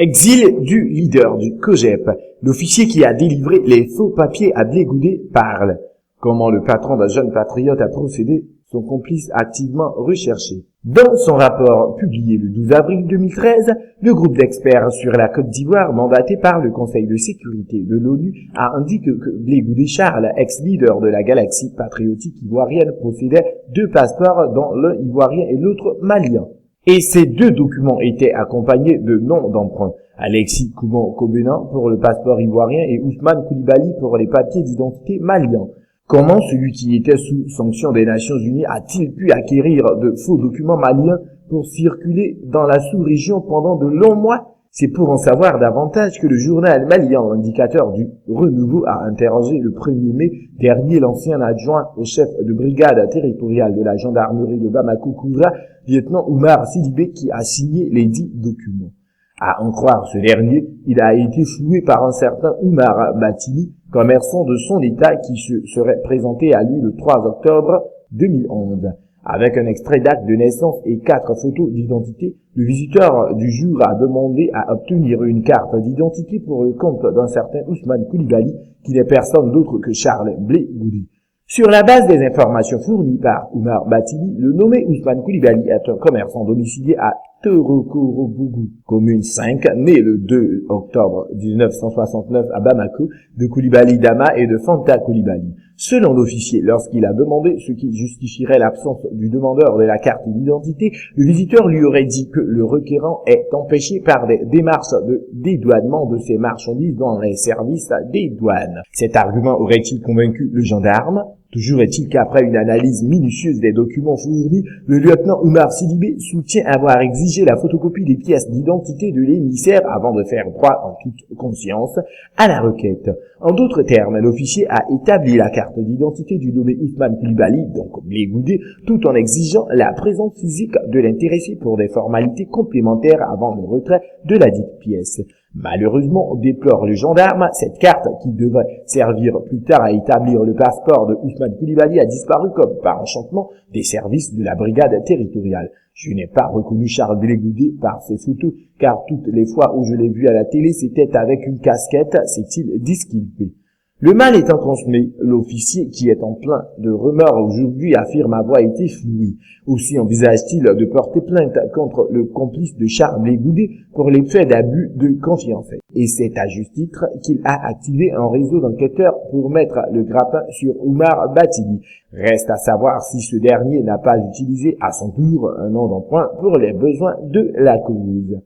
Exil du leader du COJEP. L'officier qui a délivré les faux papiers à Blé Goudet parle. Comment le patron d'un jeune patriote a procédé, son complice activement recherché. Dans son rapport publié le 12 avril 2013, le groupe d'experts sur la Côte d'Ivoire, mandaté par le Conseil de sécurité de l'ONU, a indiqué que Blé Goudet Charles, ex-leader de la galaxie patriotique ivoirienne, possédait 2 passeports, dont l'un ivoirien et l'autre malien. Et ces 2 documents étaient accompagnés de noms d'emprunt. Alexis Kouban-Kobenan pour le passeport ivoirien et Ousmane Koulibaly pour les papiers d'identité maliens. Comment celui qui était sous sanction des Nations Unies a-t-il pu acquérir de faux documents maliens pour circuler dans la sous-région pendant de longs mois? C'est pour en savoir davantage que le journal malien, l'indicateur du renouveau, a interrogé le 1er mai dernier l'ancien adjoint au chef de brigade territoriale de la gendarmerie de Bamako-Koura, lieutenant Oumar Sidibé, qui a signé les 10 documents. À en croire ce dernier, il a été floué par un certain Oumar Batili, commerçant de son état qui se serait présenté à lui le 3 octobre 2011. Avec un extrait d'acte de naissance et 4 photos d'identité, le visiteur du jour a demandé à obtenir une carte d'identité pour le compte d'un certain Ousmane Koulibaly, qui n'est personne d'autre que Charles Blé Goudet. Sur la base des informations fournies par Oumar Batili, le nommé Ousmane Koulibaly est un commerçant domicilié à Torokorobougou, commune 5, né le 2 octobre 1969 à Bamako, de Koulibaly Dama et de Fanta Koulibaly. Selon l'officier, lorsqu'il a demandé ce qui justifierait l'absence du demandeur de la carte d'identité, le visiteur lui aurait dit que le requérant est empêché par des démarches de dédouanement de ses marchandises dans les services des douanes. Cet argument aurait-il convaincu le gendarme? Toujours est-il qu'après une analyse minutieuse des documents fournis, le lieutenant Oumar Sidibé soutient avoir exigé la photocopie des pièces d'identité de l'émissaire avant de faire droit en toute conscience à la requête. En d'autres termes, l'officier a établi la carte d'identité du nommé Ousmane Koulibaly, donc Blé Goudet, tout en exigeant la présence physique de l'intéressé pour des formalités complémentaires avant le retrait de la dite pièce. Malheureusement, déplore le gendarme, cette carte, qui devrait servir plus tard à établir le passeport de Ousmane Koulibaly, a disparu comme par enchantement des services de la brigade territoriale. Je n'ai pas reconnu Charles Blé Goudet par ses photos, car toutes les fois où je l'ai vu à la télé, c'était avec une casquette, s'est-il disculpé. Le mal étant consommé, l'officier, qui est en plein de remords aujourd'hui, affirme avoir été floué. Aussi envisage-t-il de porter plainte contre le complice de Charles Blé Goudet pour les faits d'abus de confiance. Et c'est à juste titre qu'il a activé un réseau d'enquêteurs pour mettre le grappin sur Oumar Batili. Reste à savoir si ce dernier n'a pas utilisé à son tour un nom d'emprunt pour les besoins de la cause.